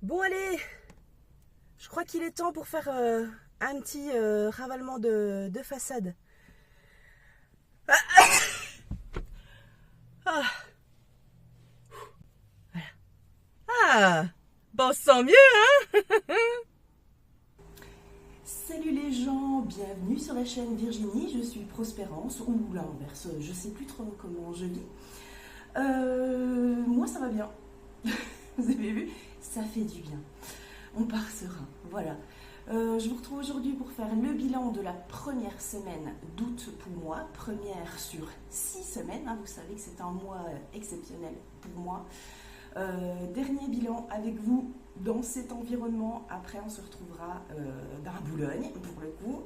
Bon allez, je crois qu'il est temps pour faire un petit ravalement de façade. Ah, ah, bon, sans mieux, hein. Salut les gens, bienvenue sur la chaîne Virginie, je suis Prospérance, ou l'inverse, je sais plus trop comment je lis. Moi ça va bien, vous avez vu, ça fait du bien. On part serein, voilà. Je vous retrouve aujourd'hui pour faire le bilan de la première semaine d'août pour moi, première sur 6 semaines, hein, vous savez que c'est un mois exceptionnel pour moi. Dernier bilan avec vous dans cet environnement. Après, on se retrouvera dans Boulogne pour le coup.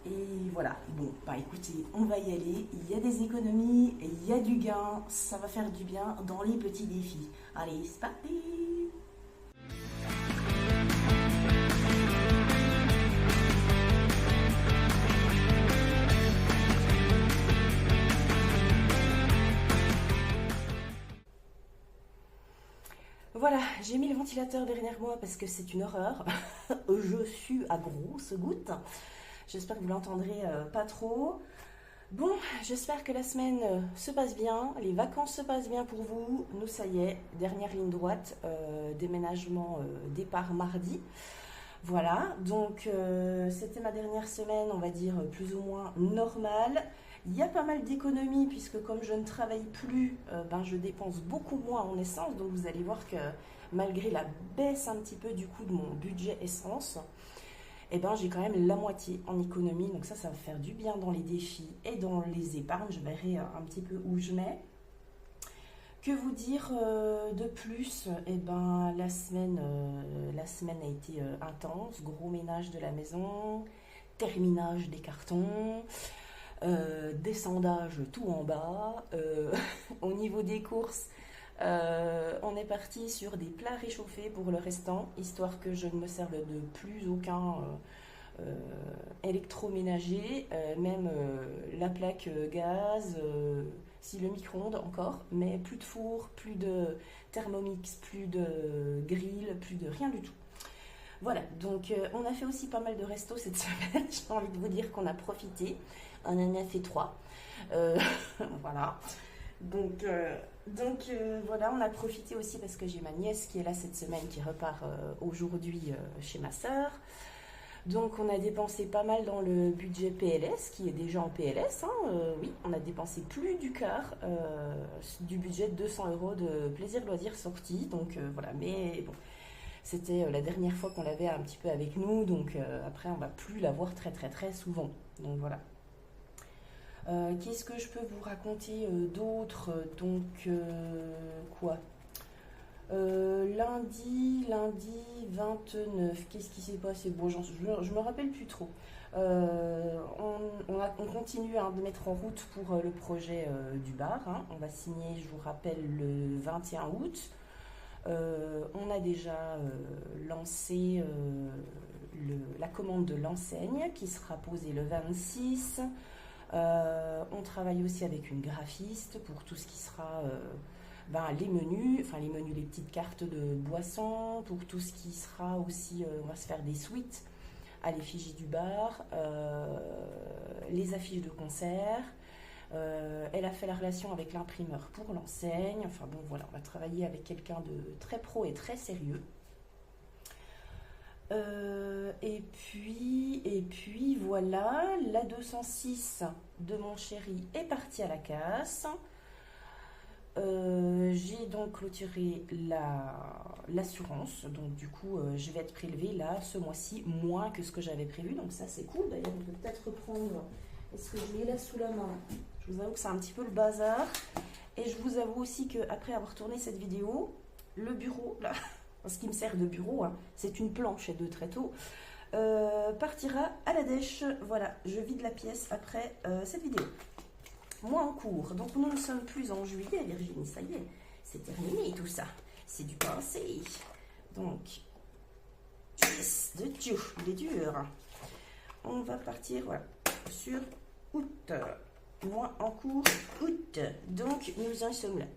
Et voilà. Bon, bah écoutez, on va y aller. Il y a des économies, il y a du gain. Ça va faire du bien dans les petits défis. Allez, c'est parti! Voilà, j'ai mis le ventilateur derrière moi parce que c'est une horreur. Je suis à grosses gouttes. J'espère que vous l'entendrez pas trop. Bon, j'espère que la semaine se passe bien, les vacances se passent bien pour vous. Nous, ça y est, dernière ligne droite, déménagement, départ mardi. Voilà, donc c'était ma dernière semaine, on va dire plus ou moins normale. Il y a pas mal d'économies puisque comme je ne travaille plus, je dépense beaucoup moins en essence. Donc vous allez voir que malgré la baisse un petit peu du coup de mon budget essence, j'ai quand même la moitié en économie. Donc ça va faire du bien dans les défis et dans les épargnes. Je verrai un petit peu où je mets. Que vous dire de plus? La semaine a été intense. Gros ménage de la maison, terminage des cartons, descendage tout en bas. Au niveau des courses, on est parti sur des plats réchauffés pour le restant, histoire que je ne me serve de plus aucun électroménager, même la plaque gaz, si le micro-ondes encore, mais plus de four, plus de thermomix, plus de grill, plus de rien du tout. Voilà, donc on a fait aussi pas mal de restos cette semaine. J'ai envie de vous dire qu'on a profité. On en a fait 3. Voilà. Voilà, on a profité aussi parce que j'ai ma nièce qui est là cette semaine, qui repart aujourd'hui chez ma sœur. Donc on a dépensé pas mal dans le budget PLS, qui est déjà en PLS. Oui, on a dépensé plus du quart du budget de 200 € de plaisir loisirs sortis. Donc voilà, mais bon, c'était la dernière fois qu'on l'avait un petit peu avec nous. Donc après, on va plus la voir très très très souvent. Donc voilà. Qu'est-ce que je peux vous raconter d'autre? Donc quoi? Lundi 29, qu'est-ce qui s'est passé? Bon, je me rappelle plus trop. On continue de mettre en route pour le projet du bar. On va signer, je vous rappelle, le 21 août. On a déjà lancé la commande de l'enseigne qui sera posée le 26. On travaille aussi avec une graphiste pour tout ce qui sera les menus, les petites cartes de boissons, pour tout ce qui sera aussi, on va se faire des suites à l'effigie du bar, les affiches de concert. Elle a fait la relation avec l'imprimeur pour l'enseigne. Enfin bon, voilà, on va travailler avec quelqu'un de très pro et très sérieux. Et puis voilà, la 206 de mon chéri est partie à la casse. J'ai donc clôturé l'assurance, donc du coup je vais être prélevée là ce mois-ci moins que ce que j'avais prévu, donc ça c'est cool. D'ailleurs on peut peut-être reprendre, est-ce que je l'ai là sous la main? Je vous avoue que c'est un petit peu le bazar, et je vous avoue aussi qu'après avoir tourné cette vidéo, le bureau là, ce qui me sert de bureau, c'est une planche et 2 tréteaux, partira à la dèche. Voilà, je vide la pièce après cette vidéo. Mois en cours, donc nous ne sommes plus en juillet, Virginie, ça y est, c'est terminé tout ça, c'est du passé. Donc, yes, de Dieu, il est dur. On va partir sur août, mois en cours, août, donc nous en sommes là.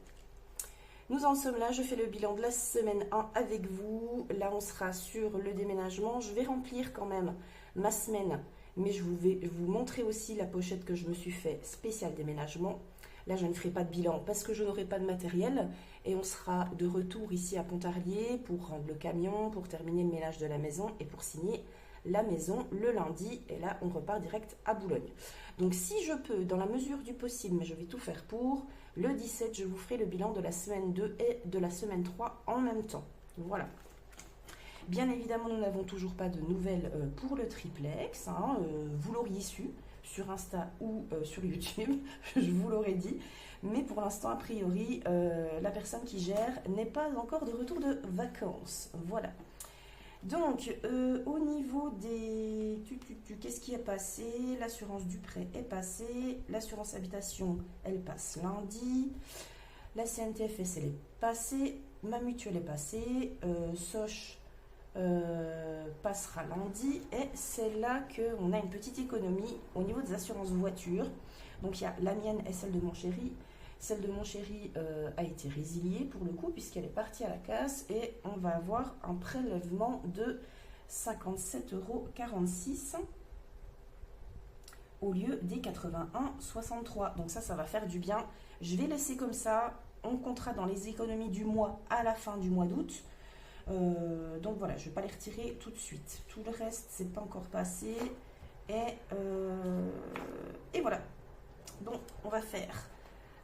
Nous en sommes là, je fais le bilan de la semaine 1 avec vous. Là, on sera sur le déménagement. Je vais remplir quand même ma semaine, mais je vais vous montrer aussi la pochette que je me suis fait spécial déménagement. Là, je ne ferai pas de bilan parce que je n'aurai pas de matériel et on sera de retour ici à Pontarlier pour rendre le camion, pour terminer le ménage de la maison et pour signer la maison le lundi. Et là, on repart direct à Boulogne. Donc, si je peux, dans la mesure du possible, mais je vais tout faire pour, le 17, je vous ferai le bilan de la semaine 2 et de la semaine 3 en même temps. Voilà. Bien évidemment, nous n'avons toujours pas de nouvelles pour le triplex. Hein, vous l'auriez su sur Insta ou sur YouTube, je vous l'aurais dit. Mais pour l'instant, a priori, la personne qui gère n'est pas encore de retour de vacances. Voilà. Donc, au niveau des... Qu'est-ce qui est passé? L'assurance du prêt est passée. L'assurance habitation, elle passe lundi. La CNTFS, elle est passée. Ma mutuelle est passée. Soch passera lundi. Et c'est là qu'on a une petite économie au niveau des assurances voitures. Donc, il y a la mienne et celle de mon chéri. Celle de mon chéri a été résiliée pour le coup puisqu'elle est partie à la casse et on va avoir un prélèvement de 57,46 € au lieu des 81,63 €. Donc ça va faire du bien. Je vais laisser comme ça. On comptera dans les économies du mois à la fin du mois d'août. Donc voilà, je ne vais pas les retirer tout de suite. Tout le reste, c'est pas encore passé. Et voilà. Bon, on va faire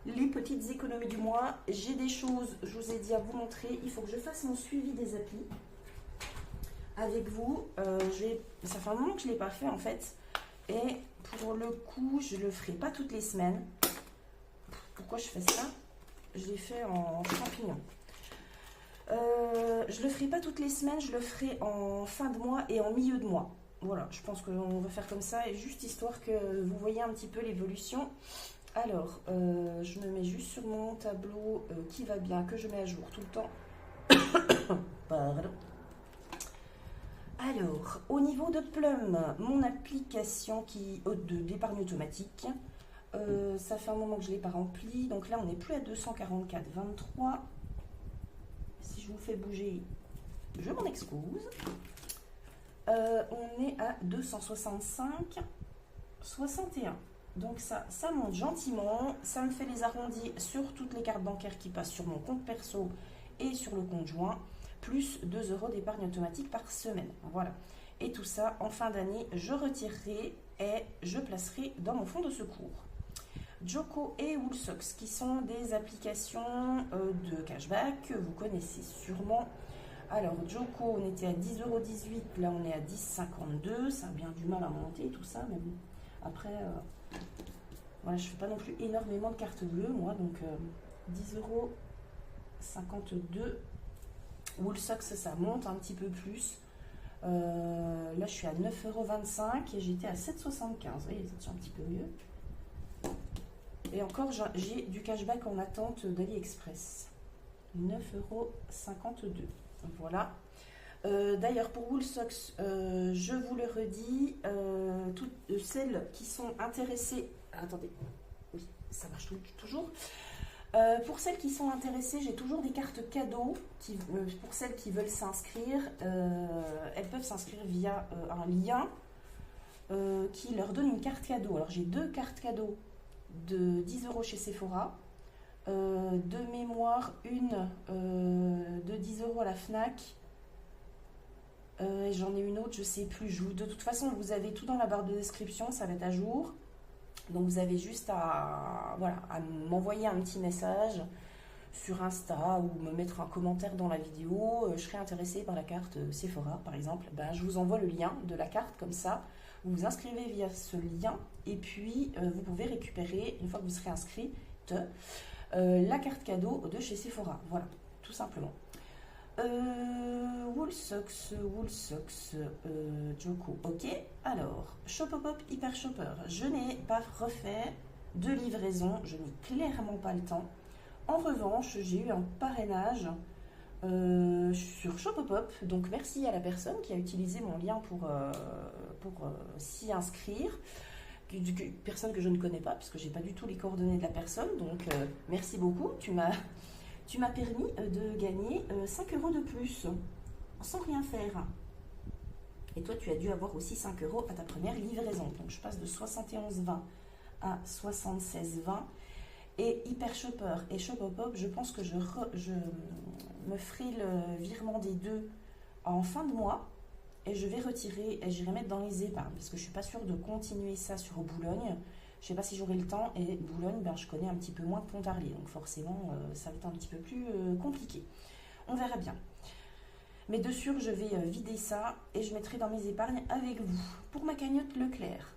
les petites économies du mois. J'ai des choses, je vous ai dit, à vous montrer. Il faut que je fasse mon suivi des applis avec vous. Ça fait un moment que je ne l'ai pas fait en fait. Et pour le coup, je ne le ferai pas toutes les semaines. Pourquoi je fais ça? Je l'ai fait en champignon. Je ne le ferai pas toutes les semaines, je le ferai en fin de mois et en milieu de mois. Voilà, je pense qu'on va faire comme ça, et juste histoire que vous voyez un petit peu l'évolution. Alors, je me mets juste sur mon tableau qui va bien, que je mets à jour tout le temps. Pardon. Alors, au niveau de Plum, mon application d'épargne automatique, ça fait un moment que je ne l'ai pas remplie. Donc là, on n'est plus à 244,23. Si je vous fais bouger, je m'en excuse. On est à 265,61. Donc ça monte gentiment. Ça me fait les arrondis sur toutes les cartes bancaires qui passent sur mon compte perso et sur le compte joint, plus 2 € d'épargne automatique par semaine. Voilà. Et tout ça, en fin d'année, je retirerai et je placerai dans mon fonds de secours. Joko et Woolsox, qui sont des applications de cashback que vous connaissez sûrement. Alors, Joko, on était à 10,18 €, là on est à 10,52 €. Ça a bien du mal à monter tout ça, mais bon. Après, voilà, je ne fais pas non plus énormément de cartes bleues, moi, donc 10,52 €. Woolsox, ça monte un petit peu plus. Là, je suis à 9,25 € et j'étais à 7,75 €. Vous voyez, c'est un petit peu mieux. Et encore, j'ai du cashback en attente d'AliExpress. 9,52 €. Voilà. D'ailleurs, pour Woolsox, je vous le redis, toutes celles qui sont intéressées... Attendez, oui, ça marche toujours. Pour celles qui sont intéressées, j'ai toujours des cartes cadeaux. Pour celles qui veulent s'inscrire, elles peuvent s'inscrire via un lien qui leur donne une carte cadeau. Alors, j'ai 2 cartes cadeaux de 10 € chez Sephora. De mémoire, une de 10 € à la Fnac. J'en ai une autre, je ne sais plus. De toute façon, vous avez tout dans la barre de description, ça va être à jour. Donc vous avez juste à m'envoyer un petit message sur Insta ou me mettre un commentaire dans la vidéo. Je serais intéressée par la carte Sephora, par exemple. Je vous envoie le lien de la carte comme ça. Vous vous inscrivez via ce lien et puis vous pouvez récupérer, une fois que vous serez inscrite, la carte cadeau de chez Sephora. Voilà, tout simplement. Woolsox, Joko, ok. Alors, Shopopop Hyper Shopper, je n'ai pas refait de livraison, je n'ai clairement pas le temps. En revanche, j'ai eu un parrainage sur Shopopop, donc merci à la personne qui a utilisé mon lien pour s'y inscrire. Personne que je ne connais pas, puisque j'ai pas du tout les coordonnées de la personne, donc merci beaucoup, tu m'as Tu m'as permis de gagner 5 € de plus, sans rien faire. Et toi, tu as dû avoir aussi 5 € à ta première livraison. Donc, je passe de 71,20 à 76,20. Et Hyper Shopper et Shopopop, je pense que je me ferai le virement des deux en fin de mois. Et je vais retirer et j'irai mettre dans les épargnes. Parce que je ne suis pas sûre de continuer ça sur Boulogne. Je ne sais pas si j'aurai le temps. Et Boulogne, ben, je connais un petit peu moins que Pontarlier. Donc forcément, ça va être un petit peu plus compliqué. On verra bien. Mais de sûr, je vais vider ça et je mettrai dans mes épargnes avec vous. Pour ma cagnotte Leclerc.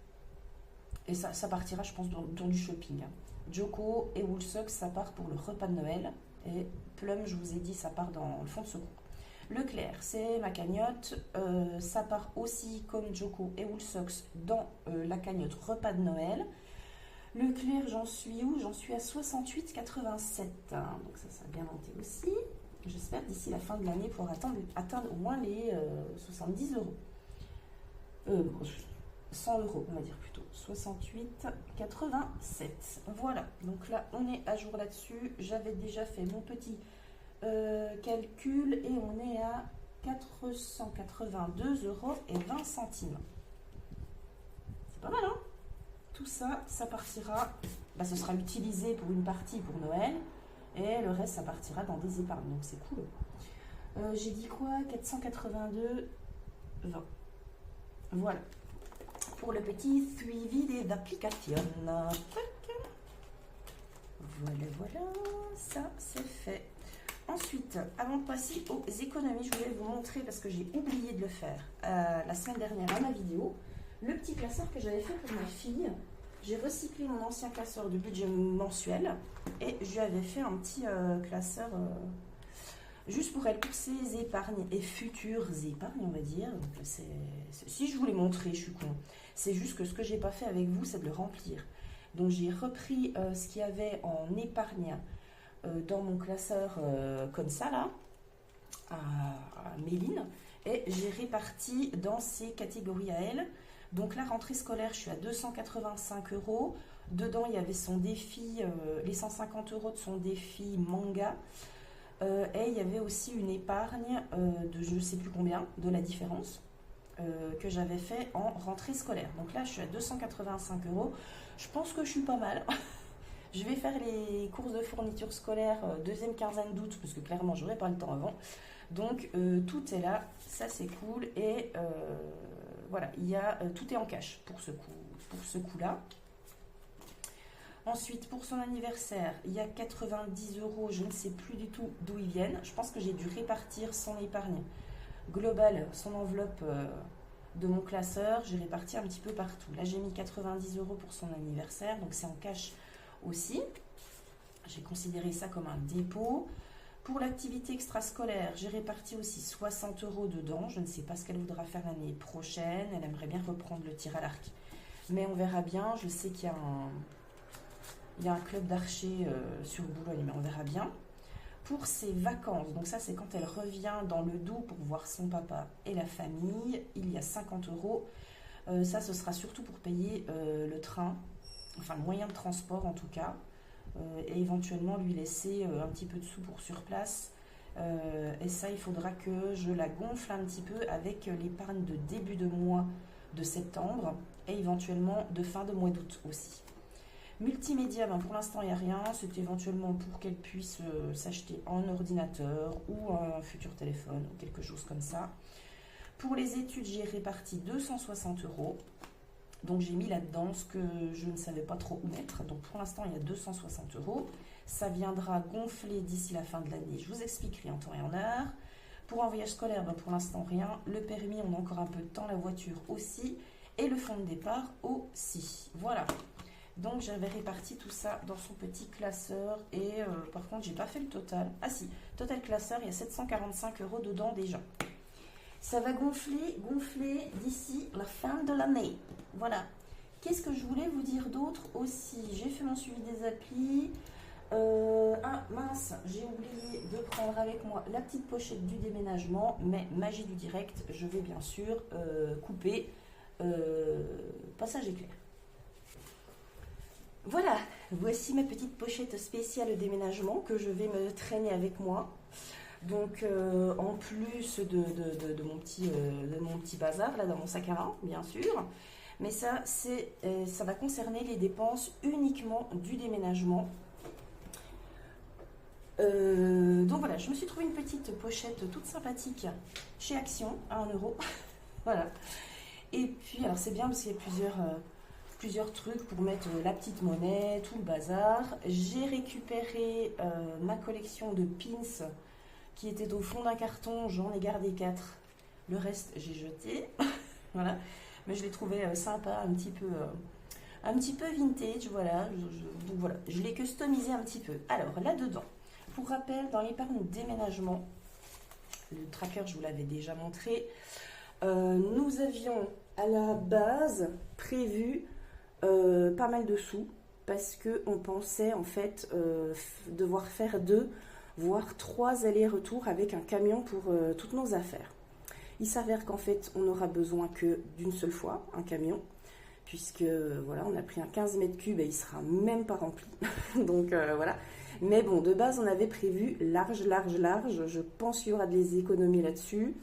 Et ça partira, je pense, dans du shopping. Joko et Woolsocks, ça part pour le repas de Noël. Et Plum, je vous ai dit, ça part dans le fond de secours. Leclerc, c'est ma cagnotte. Ça part aussi, comme Joko et Woolsocks, dans la cagnotte repas de Noël. Leclerc, j'en suis où? J'en suis à 68,87. Donc ça a bien monté aussi. J'espère d'ici la fin de l'année pouvoir atteindre au moins les 70 €. 100 €, on va dire plutôt. 68,87. Voilà, donc là, on est à jour là-dessus. J'avais déjà fait mon petit calcul et on est à 482,20 €. C'est pas mal, hein? Tout ça, ça partira, bah, ce sera utilisé pour une partie pour Noël. Et le reste, ça partira dans des épargnes. Donc, c'est cool. J'ai dit quoi? 482,20. Voilà. Pour le petit suivi des applications. Voilà. Ça, c'est fait. Ensuite, avant de passer aux économies, je voulais vous montrer, parce que j'ai oublié de le faire la semaine dernière à ma vidéo, le petit classeur que j'avais fait pour ma fille. J'ai recyclé mon ancien classeur de budget mensuel et je lui avais fait un petit classeur juste pour elle, pour ses épargnes et futures épargnes, on va dire. Donc, si je vous l'ai montré, je suis con. C'est juste que ce que j'ai pas fait avec vous, c'est de le remplir. Donc j'ai repris ce qu'il y avait en épargne dans mon classeur comme ça là, à Méline, et j'ai réparti dans ces catégories à elle. Donc la rentrée scolaire, je suis à 285 €. Dedans, il y avait son défi, les 150 € de son défi manga. Et il y avait aussi une épargne de je ne sais plus combien, de la différence, que j'avais fait en rentrée scolaire. Donc là, je suis à 285 €. Je pense que je suis pas mal. Je vais faire les courses de fourniture scolaire deuxième quinzaine d'août, parce que clairement, je n'aurai pas le temps avant. Donc tout est là, ça c'est cool. Et voilà, tout est en cash pour ce coup-là. Ensuite, pour son anniversaire, il y a 90 €, je ne sais plus du tout d'où ils viennent. Je pense que j'ai dû répartir son épargne globale, son enveloppe de mon classeur. J'ai réparti un petit peu partout. Là, j'ai mis 90 € pour son anniversaire, donc c'est en cash aussi. J'ai considéré ça comme un dépôt. Pour l'activité extrascolaire, j'ai réparti aussi 60 € dedans. Je ne sais pas ce qu'elle voudra faire l'année prochaine. Elle aimerait bien reprendre le tir à l'arc. Mais on verra bien. Je sais qu'il y a un club d'archer sur Boulogne, mais on verra bien. Pour ses vacances, donc ça c'est quand elle revient dans le Doubs pour voir son papa et la famille, il y a 50 €. Ça, ce sera surtout pour payer le train, enfin le moyen de transport en tout cas. Et éventuellement lui laisser un petit peu de sous pour sur place. Et ça, il faudra que je la gonfle un petit peu avec l'épargne de début de mois de septembre et éventuellement de fin de mois d'août aussi. Multimédia, ben pour l'instant, il n'y a rien. C'est éventuellement pour qu'elle puisse s'acheter un ordinateur ou un futur téléphone ou quelque chose comme ça. Pour les études, j'ai réparti 260 €. Donc j'ai mis là-dedans ce que je ne savais pas trop où mettre. Donc pour l'instant, il y a 260 €. Ça viendra gonfler d'ici la fin de l'année. Je vous expliquerai en temps et en heure. Pour un voyage scolaire, ben pour l'instant, rien. Le permis, on a encore un peu de temps. La voiture aussi. Et le fonds de départ aussi. Voilà. Donc j'avais réparti tout ça dans son petit classeur. Et par contre, j'ai pas fait le total. Ah si, total classeur, il y a 745 € dedans déjà. Ça va gonfler d'ici la fin de l'année. Voilà. Qu'est-ce que je voulais vous dire d'autre aussi? J'ai fait mon suivi des applis. Ah mince, j'ai oublié de prendre avec moi la petite pochette du déménagement. Mais magie du direct, je vais bien sûr couper passage éclair. Voilà, voici ma petite pochette spéciale déménagement que je vais me traîner avec moi. Donc en plus de mon petit bazar là dans mon sac à main, bien sûr. Mais ça, ça va concerner les dépenses uniquement du déménagement. Donc voilà, je me suis trouvé une petite pochette toute sympathique chez Action à 1 euro. Voilà. Et puis, alors c'est bien parce qu'il y a plusieurs trucs pour mettre la petite monnaie, tout le bazar. J'ai récupéré ma collection de pins qui était au fond d'un carton. J'en ai gardé 4. Le reste, j'ai jeté. Voilà. Mais je l'ai trouvé sympa, un petit peu vintage. Voilà. Donc voilà, je l'ai customisé un petit peu. Alors là-dedans, pour rappel, dans l'épargne déménagement, le tracker, je vous l'avais déjà montré. Nous avions à la base prévu pas mal de sous parce qu'on pensait en fait devoir faire 2 voire 3 allers-retours avec un camion pour toutes nos affaires. Il s'avère qu'en fait on n'aura besoin que d'une seule fois un camion puisque voilà, on a pris un 15 mètres cubes et il sera même pas rempli. Donc voilà. Mais bon, de base on avait prévu large. Je pense qu'il y aura des économies là-dessus.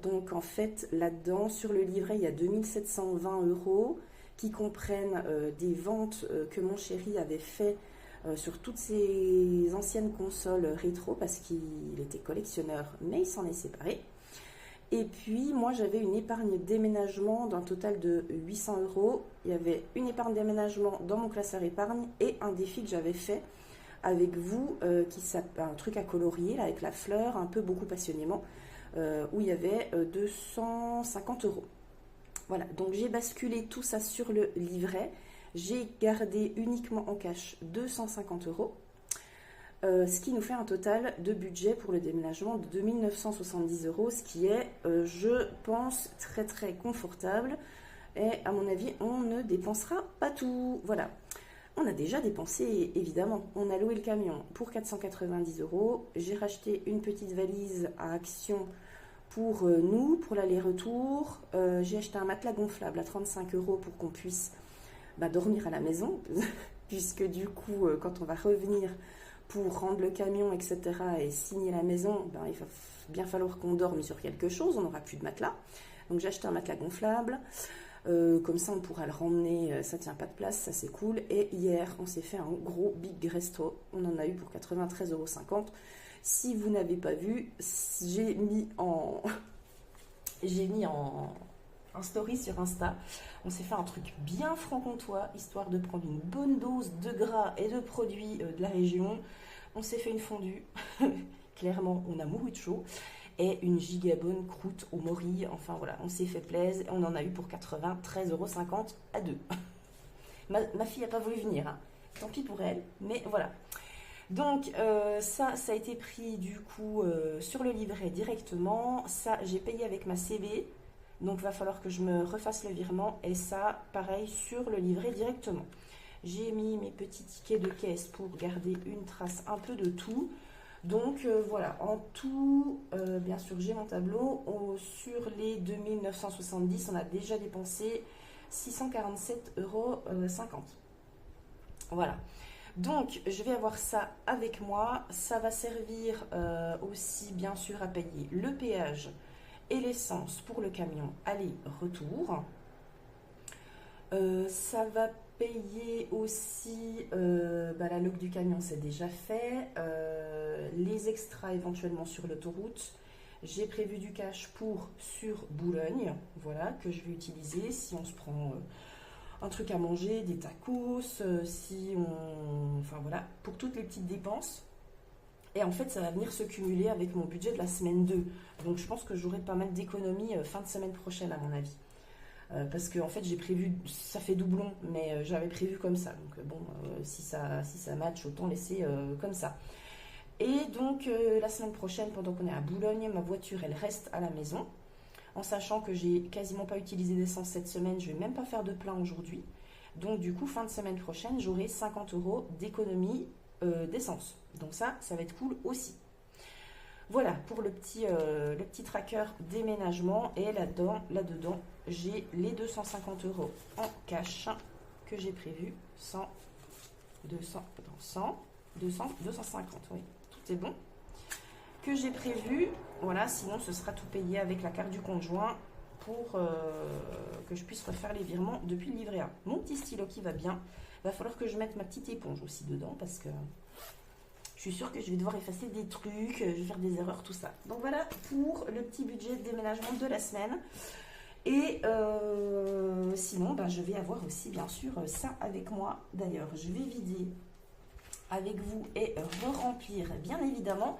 Donc en fait là-dedans sur le livret il y a 2720 € qui comprennent des ventes que mon chéri avait fait sur toutes ses anciennes consoles rétro parce qu'il était collectionneur mais il s'en est séparé. Et puis moi j'avais une épargne déménagement d'un total de 800 €. Il y avait une épargne déménagement dans mon classeur épargne et un défi que j'avais fait avec vous, qui s'appelle un truc à colorier là, avec la fleur, un peu beaucoup passionnément, où il y avait 250 €. Voilà, donc j'ai basculé tout ça sur le livret. J'ai gardé uniquement en cash 250 €, ce qui nous fait un total de budget pour le déménagement de 2970 €, ce qui est, je pense, très très confortable. Et à mon avis, on ne dépensera pas tout. Voilà. On a déjà dépensé, évidemment. On a loué le camion pour 490 €. J'ai racheté une petite valise à Action pour nous, pour l'aller-retour. J'ai acheté un matelas gonflable à 35 € pour qu'on puisse dormir à la maison. Puisque du coup, quand on va revenir pour rendre le camion, etc. et signer la maison, il va bien falloir qu'on dorme sur quelque chose. On n'aura plus de matelas. Donc j'ai acheté un matelas gonflable. Comme ça on pourra le ramener, ça tient pas de place, ça c'est cool. Et hier on s'est fait un gros big resto, on en a eu pour 93,50 €. Si vous n'avez pas vu, j'ai mis en story sur Insta. On s'est fait un truc bien franc-comtois, histoire de prendre une bonne dose de gras et de produits de la région. On s'est fait une fondue, clairement on a mouru de chaud. Et une gigabonne croûte au mori. Enfin voilà, on s'est fait plaisir. On en a eu pour 93,50 € à 2. Ma fille n'a pas voulu venir. Hein. Tant pis pour elle. Mais voilà. Donc ça a été pris du coup sur le livret directement. Ça, j'ai payé avec ma CB. Donc il va falloir que je me refasse le virement. Et ça, pareil, sur le livret directement. J'ai mis mes petits tickets de caisse pour garder une trace un peu de tout. Donc voilà, en tout, bien sûr j'ai mon tableau, sur les 2970, on a déjà dépensé 647,50 €. Voilà, donc je vais avoir ça avec moi, ça va servir aussi bien sûr à payer le péage et l'essence pour le camion aller-retour. Ça va payer aussi la log du camion, c'est déjà fait. Les extras éventuellement sur l'autoroute. J'ai prévu du cash sur Boulogne, voilà, que je vais utiliser si on se prend un truc à manger, des tacos, enfin voilà, pour toutes les petites dépenses. Et en fait, ça va venir se cumuler avec mon budget de la semaine 2. Donc je pense que j'aurai pas mal d'économies fin de semaine prochaine à mon avis. Parce que en fait j'ai prévu, ça fait doublon, mais j'avais prévu comme ça. Donc bon, si ça match, autant laisser comme ça. Et donc la semaine prochaine, pendant qu'on est à Boulogne, ma voiture elle reste à la maison. En sachant que j'ai quasiment pas utilisé d'essence cette semaine, je vais même pas faire de plein aujourd'hui. Donc du coup, fin de semaine prochaine, j'aurai 50 € d'économie d'essence. Donc ça va être cool aussi. Voilà pour le petit tracker déménagement. Et là-dedans, j'ai les 250 € en cash que j'ai prévu. 100, 200, attends, 100, 200, 250, oui, tout est bon. Que j'ai prévu, voilà, sinon ce sera tout payé avec la carte du conjoint pour que je puisse refaire les virements depuis le livret A. Mon petit stylo qui va bien, va falloir que je mette ma petite éponge aussi dedans parce que je suis sûre que je vais devoir effacer des trucs, je vais faire des erreurs, tout ça. Donc voilà pour le petit budget de déménagement de la semaine. Et sinon, ben, je vais avoir aussi bien sûr ça avec moi. D'ailleurs, je vais vider avec vous et re-remplir bien évidemment.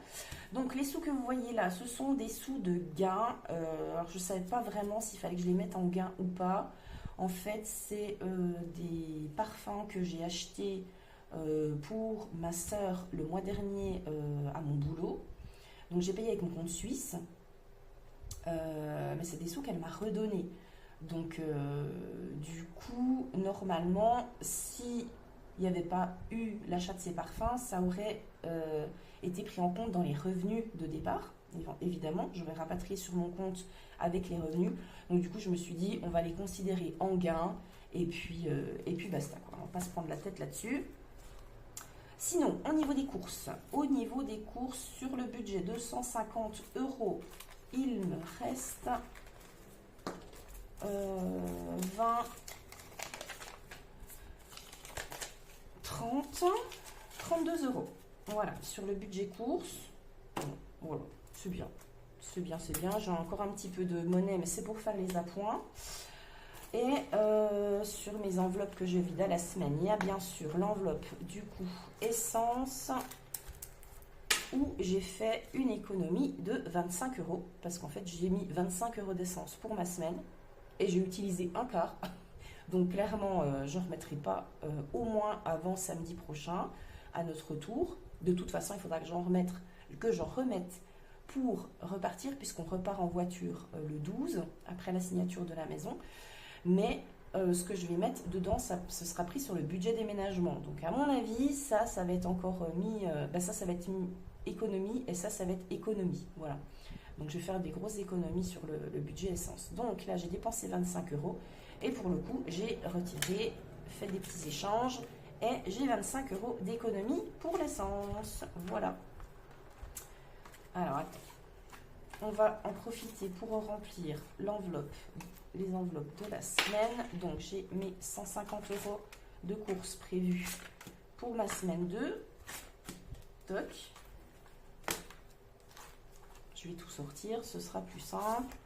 Donc les sous que vous voyez là, ce sont des sous de gain. Alors je ne savais pas vraiment s'il fallait que je les mette en gain ou pas. En fait, c'est des parfums que j'ai achetés pour ma soeur le mois dernier à mon boulot. Donc j'ai payé avec mon compte suisse. Mais c'est des sous qu'elle m'a redonnés. Donc du coup, normalement, si il n'y avait pas eu l'achat de ces parfums, ça aurait été pris en compte dans les revenus de départ. Évidemment, j'aurais rapatrié sur mon compte avec les revenus. Donc du coup, je me suis dit, on va les considérer en gain et puis basta, quoi. On va pas se prendre la tête là-dessus. Sinon, au niveau des courses, sur le budget 250 €, il me reste 20, 30, 32 €. Voilà, sur le budget course. Voilà, c'est bien. C'est bien, c'est bien. J'ai encore un petit peu de monnaie, mais c'est pour faire les appoints. Et sur mes enveloppes que je vide à la semaine, il y a bien sûr l'enveloppe du coup essence où j'ai fait une économie de 25 €. Parce qu'en fait, j'ai mis 25 € d'essence pour ma semaine et j'ai utilisé un quart. Donc clairement, je ne remettrai pas au moins avant samedi prochain à notre retour. De toute façon, il faudra que j'en remette pour repartir puisqu'on repart en voiture le 12 après la signature de la maison. Mais ce que je vais mettre dedans, ce sera pris sur le budget déménagement. Donc à mon avis, ça va être encore mis, ça va être mis économie et ça va être économie. Voilà. Donc je vais faire des grosses économies sur le budget essence. Donc là, j'ai dépensé 25 € et pour le coup, j'ai retiré, fait des petits échanges et j'ai 25 € d'économie pour l'essence. Voilà. Alors attends. On va en profiter pour remplir les enveloppes de la semaine. Donc, j'ai mes 150 € de courses prévues pour ma semaine 2. Toc. Je vais tout sortir, ce sera plus simple.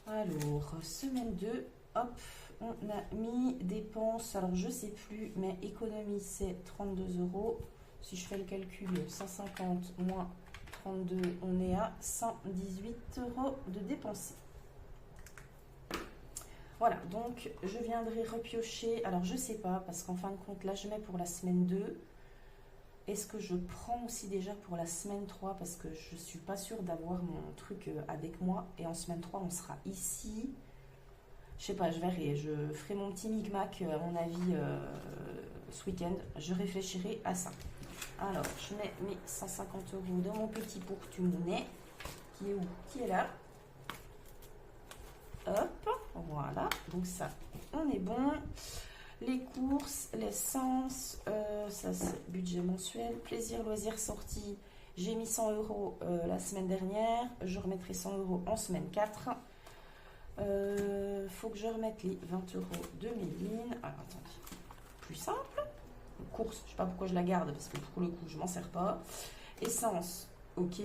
Alors, semaine 2, hop, on a mis dépenses. Alors, je ne sais plus, mais économie, c'est 32 €. Si je fais le calcul, 150 moins 32, on est à 118 € de dépensés. Voilà, donc je viendrai repiocher. Alors je sais pas, parce qu'en fin de compte, là je mets pour la semaine 2. Est-ce que je prends aussi déjà pour la semaine 3? Parce que je suis pas sûre d'avoir mon truc avec moi. Et en semaine 3, on sera ici. Je sais pas, je verrai. Je ferai mon petit micmac, à mon avis, ce week-end. Je réfléchirai à ça. Alors, je mets mes 150 € dans mon petit porte-monnaie. Qui est où? Qui est là? Hop, voilà. Donc ça, on est bon. Les courses, l'essence, ça c'est budget mensuel. Plaisir, loisirs, sortie. J'ai mis 100 € la semaine dernière. Je remettrai 100 € en semaine 4. Faut que je remette les 20 € de Méline. Alors, attendez. Plus simple. Course, je sais pas pourquoi je la garde parce que pour le coup je m'en sers pas. Essence, ok.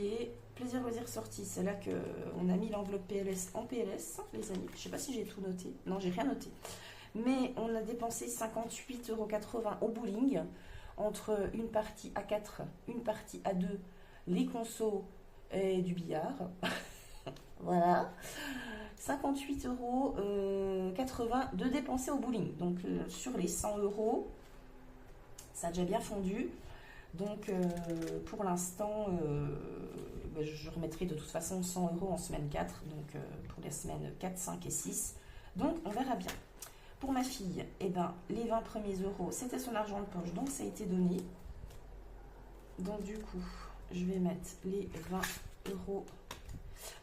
Plaisir, loisir, sortie, c'est là que on a mis l'enveloppe PLS en PLS, les amis. Je sais pas si j'ai tout noté. Non, j'ai rien noté. Mais on a dépensé 58,80 € au bowling entre une partie à 4, une partie à 2, les consos et du billard. Voilà. 58,80 € de dépensés au bowling. Donc sur les 100 €. Ça a déjà bien fondu. Donc, pour l'instant, je remettrai de toute façon 100 € en semaine 4. Donc, pour les semaines 4, 5 et 6. Donc, on verra bien. Pour ma fille, eh ben, les 20 premiers euros, c'était son argent de poche. Donc, ça a été donné. Donc, du coup, je vais mettre les 20 €.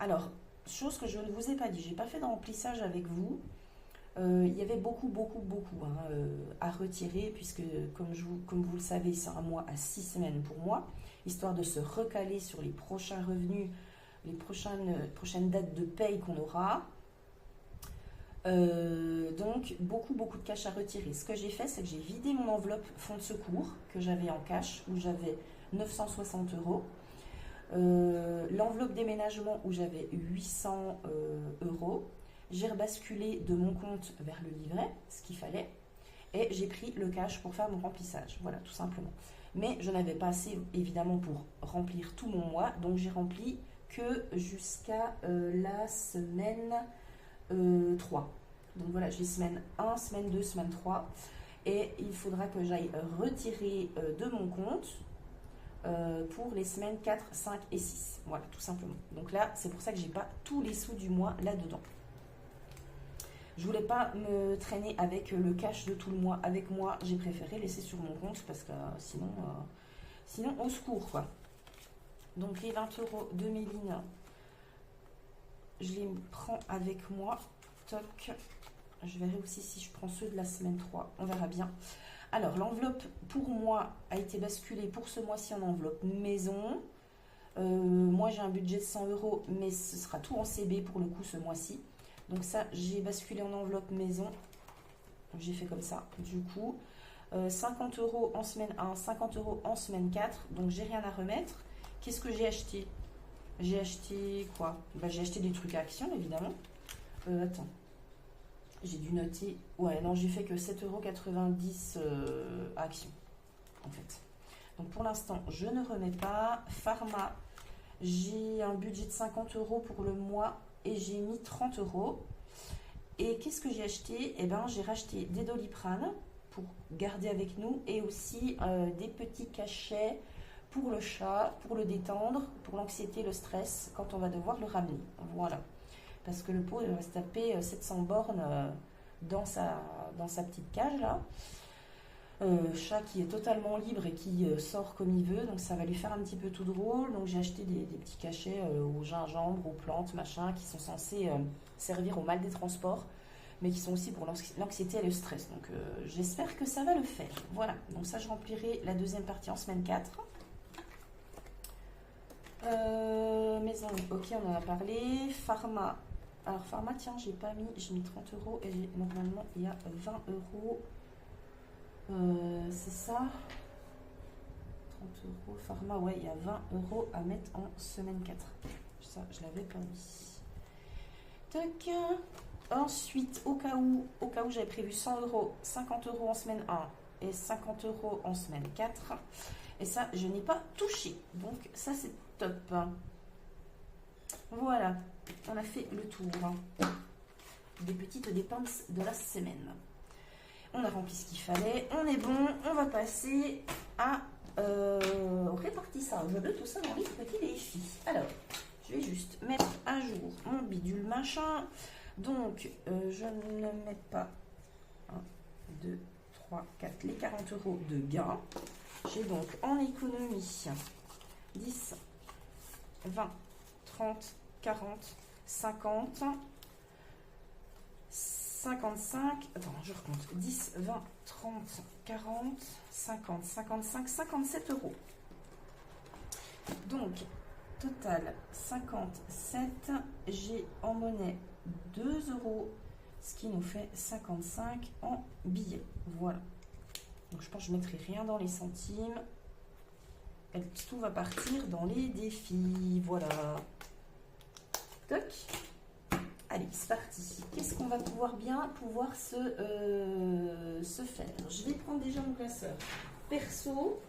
Alors, chose que je ne vous ai pas dit. Je n'ai pas fait de remplissage avec vous. Il y avait beaucoup hein, à retirer, puisque comme vous le savez, c'est un mois à 6 semaines pour moi, histoire de se recaler sur les prochains revenus, les prochaines dates de paye qu'on aura. Donc beaucoup de cash à retirer. Ce que j'ai fait, c'est que j'ai vidé mon enveloppe fonds de secours que j'avais en cash, où j'avais 960 euros. L'enveloppe déménagement où j'avais 800 euros. J'ai rebasculé de mon compte vers le livret, ce qu'il fallait, et j'ai pris le cash pour faire mon remplissage. Voilà, tout simplement. Mais je n'avais pas assez, évidemment, pour remplir tout mon mois, donc j'ai rempli que jusqu'à la semaine 3. Donc voilà, j'ai semaine 1, semaine 2, semaine 3, et il faudra que j'aille retirer de mon compte pour les semaines 4, 5 et 6. Voilà, tout simplement. Donc là, c'est pour ça que j'ai pas tous les sous du mois là-dedans. Je voulais pas me traîner avec le cash de tout le mois avec moi. J'ai préféré laisser sur mon compte parce que sinon au secours, quoi. Donc les 20 euros de Méline, je les prends avec moi. Toc. Je verrai aussi si je prends ceux de la semaine 3. On verra bien. Alors, l'enveloppe, pour moi, a été basculée pour ce mois-ci en enveloppe maison. Moi, j'ai un budget de 100 euros, mais ce sera tout en CB pour le coup ce mois-ci. Donc ça, j'ai basculé en enveloppe maison. J'ai fait comme ça. Du coup, 50 euros en semaine 1, 50 euros en semaine 4. Donc, j'ai rien à remettre. Qu'est-ce que j'ai acheté? J'ai acheté quoi? J'ai acheté des trucs à Action, évidemment. Attends. J'ai dû noter. Ouais, non, j'ai fait que 7,90 € à Action, en fait. Donc, pour l'instant, je ne remets pas. Pharma, j'ai un budget de 50 euros pour le mois et j'ai mis 30 euros. Et qu'est-ce que j'ai acheté? Eh bien, j'ai racheté des Doliprane pour garder avec nous et aussi des petits cachets pour le chat, pour le détendre, pour l'anxiété, le stress, quand on va devoir le ramener. Voilà. Parce que le pot va se taper 700 bornes dans sa petite cage là. Chat qui est totalement libre et qui sort comme il veut, donc ça va lui faire un petit peu tout drôle. Donc j'ai acheté des petits cachets au gingembre, aux plantes, machin, qui sont censés servir au mal des transports, mais qui sont aussi pour l'anxiété et le stress. Donc j'espère que ça va le faire. Voilà, donc ça je remplirai la deuxième partie en semaine 4. Maison, ok, on en a parlé. Pharma. Alors, Pharma, tiens, j'ai mis 30 euros et normalement il y a 20 euros. C'est ça. 30 euros. Pharma, ouais, il y a 20 euros à mettre en semaine 4. Ça, je l'avais pas mis. Tac. Ensuite, au cas où j'avais prévu 100 euros, 50 euros en semaine 1 et 50 euros en semaine 4. Et ça, je n'ai pas touché. Donc, ça, c'est top. Voilà, on a fait le tour des petites dépenses de la semaine. On a rempli ce qu'il fallait, on est bon, on va passer au répartissage de tout ça dans les petits défis. Alors, je vais juste mettre à jour mon bidule machin. Donc, je ne mets pas 1, 2, 3, 4, les 40 euros de gain. J'ai donc en économie 10, 20, 30, 40, 50, 55, attends, je recompte, 10, 20, 30, 40, 50, 55, 57 euros. Donc, total 57, j'ai en monnaie 2 euros, ce qui nous fait 55 en billets. Voilà. Donc, je pense que je ne mettrai rien dans les centimes. Et tout va partir dans les défis. Voilà. Toc. Allez, c'est parti. Qu'est-ce qu'on va pouvoir se faire? Je vais prendre déjà mon classeur perso.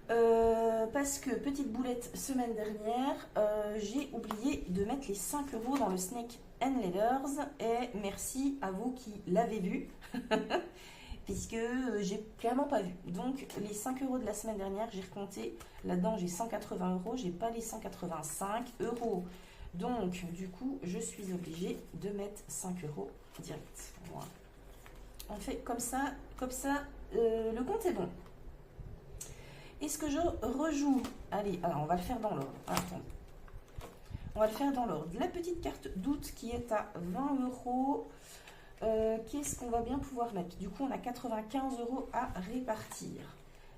Parce que, petite boulette, semaine dernière, j'ai oublié de mettre les 5 euros dans le Snake and Leathers. Et merci à vous qui l'avez vu. Puisque j'ai clairement pas vu. Donc, les 5 euros de la semaine dernière, j'ai recompté. Là-dedans, j'ai 180 euros. J'ai pas les 185 euros. Donc, du coup, je suis obligée de mettre 5 euros direct. Voilà. On fait comme ça, le compte est bon. Est-ce que je rejoue? Allez, alors on va le faire dans l'ordre. Attends. On va le faire dans l'ordre. La petite carte d'août qui est à 20 euros. Qu'est-ce qu'on va bien pouvoir mettre? Du coup, on a 95 euros à répartir.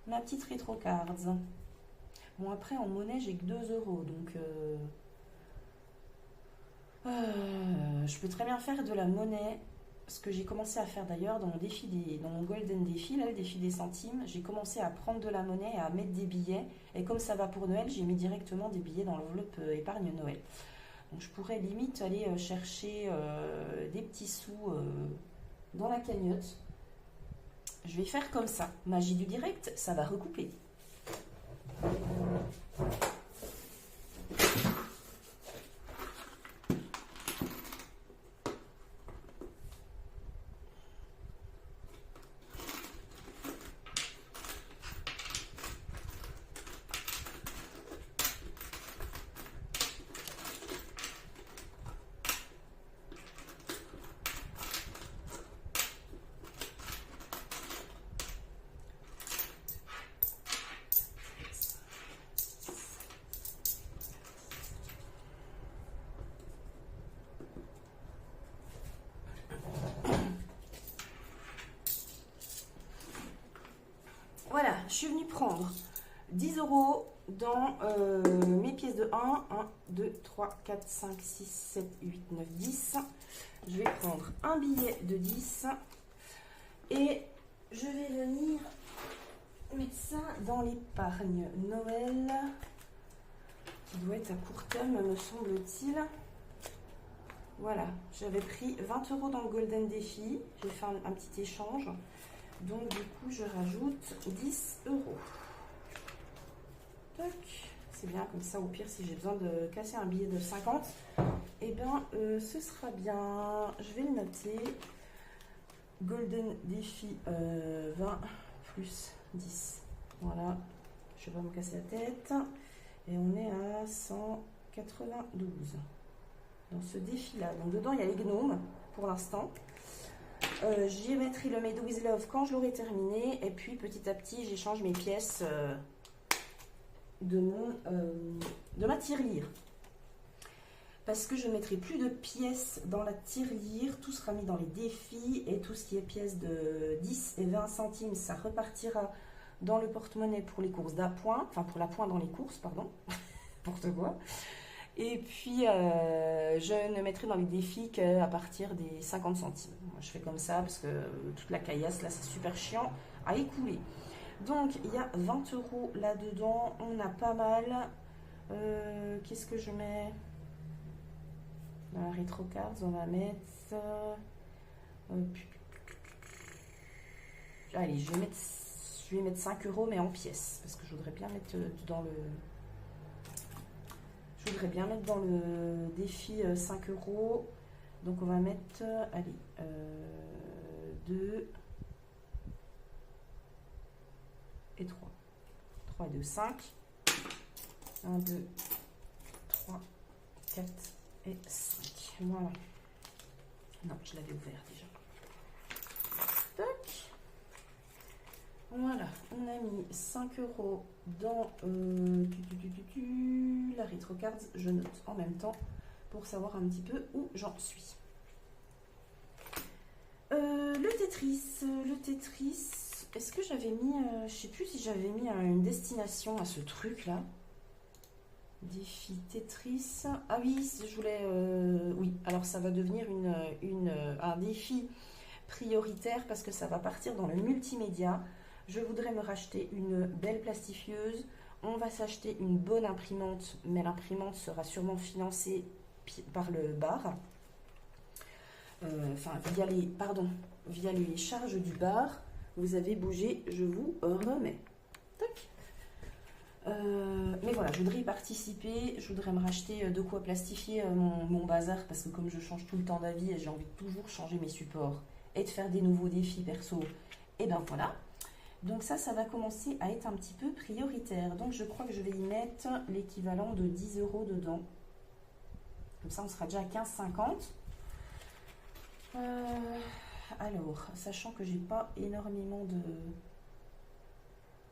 Ma petite rétro cards. Bon, après, en monnaie, j'ai que 2 euros. Donc, je peux très bien faire de la monnaie. Ce que j'ai commencé à faire d'ailleurs dans mon défi dans mon Golden Défi, là, le défi des centimes, j'ai commencé à prendre de la monnaie et à mettre des billets. Et comme ça va pour Noël, j'ai mis directement des billets dans l'enveloppe épargne Noël. Donc je pourrais limite aller chercher des petits sous dans la cagnotte. Je vais faire comme ça. Magie du direct, ça va recouper. Voilà, je suis venue prendre 10 euros dans mes pièces de 1. 1, 2, 3, 4, 5, 6, 7, 8, 9, 10. Je vais prendre un billet de 10 et je vais venir mettre ça dans l'épargne Noël qui doit être à court terme, me semble-t-il. Voilà, j'avais pris 20 euros dans le Golden Défi. J'ai fait un petit échange. Donc du coup, je rajoute 10 euros. Toc. C'est bien comme ça, au pire, si j'ai besoin de casser un billet de 50, eh bien, ce sera bien. Je vais le noter. Golden Défi 20 plus 10. Voilà, je ne vais pas me casser la tête. Et on est à 192 dans ce défi-là. Donc dedans, il y a les gnomes pour l'instant. J'y mettrai le Made with Love quand je l'aurai terminé. Et puis petit à petit, j'échange mes pièces de ma tirelire. Parce que je ne mettrai plus de pièces dans la tirelire. Tout sera mis dans les défis. Et tout ce qui est pièces de 10 et 20 centimes, ça repartira dans le porte-monnaie pour les courses d'appoint. Enfin, pour l'appoint dans les courses, pardon. N'importe quoi. Et puis, je ne mettrai dans les défis qu'à partir des 50 centimes. Moi, je fais comme ça parce que toute la caillasse, là, c'est super chiant à écouler. Donc, il y a 20 euros là-dedans. On a pas mal. Qu'est-ce que je mets? Dans la rétro cards, on va mettre... allez, je vais mettre 5 euros, mais en pièces. Parce que je voudrais bien mettre dans le... Je voudrais bien mettre dans le défi 5 euros. Donc on va mettre, allez, 2 et 3. 3 et 2, 5. 1, 2, 3, 4 et 5. Voilà. Non, je l'avais ouvert déjà. Tac. Voilà, on a mis 5 euros dans la rétro cards. Je note en même temps pour savoir un petit peu où j'en suis. Le Tetris, est-ce que j'avais mis, je sais plus si j'avais mis une destination à ce truc là. Défi Tetris. Ah oui, je voulais, oui, alors ça va devenir un défi prioritaire parce que ça va partir dans le multimédia. Je voudrais me racheter une belle plastifieuse. On va s'acheter une bonne imprimante, mais l'imprimante sera sûrement financée par le bar. Enfin, via les charges du bar. Vous avez bougé, je vous remets. Tac. Mais voilà, je voudrais y participer. Je voudrais me racheter de quoi plastifier mon bazar parce que comme je change tout le temps d'avis et j'ai envie de toujours changer mes supports et de faire des nouveaux défis perso, et ben voilà. Donc ça va commencer à être un petit peu prioritaire. Donc je crois que je vais y mettre l'équivalent de 10 euros dedans. Comme ça, on sera déjà à 15,50. Alors, sachant que j'ai pas énormément de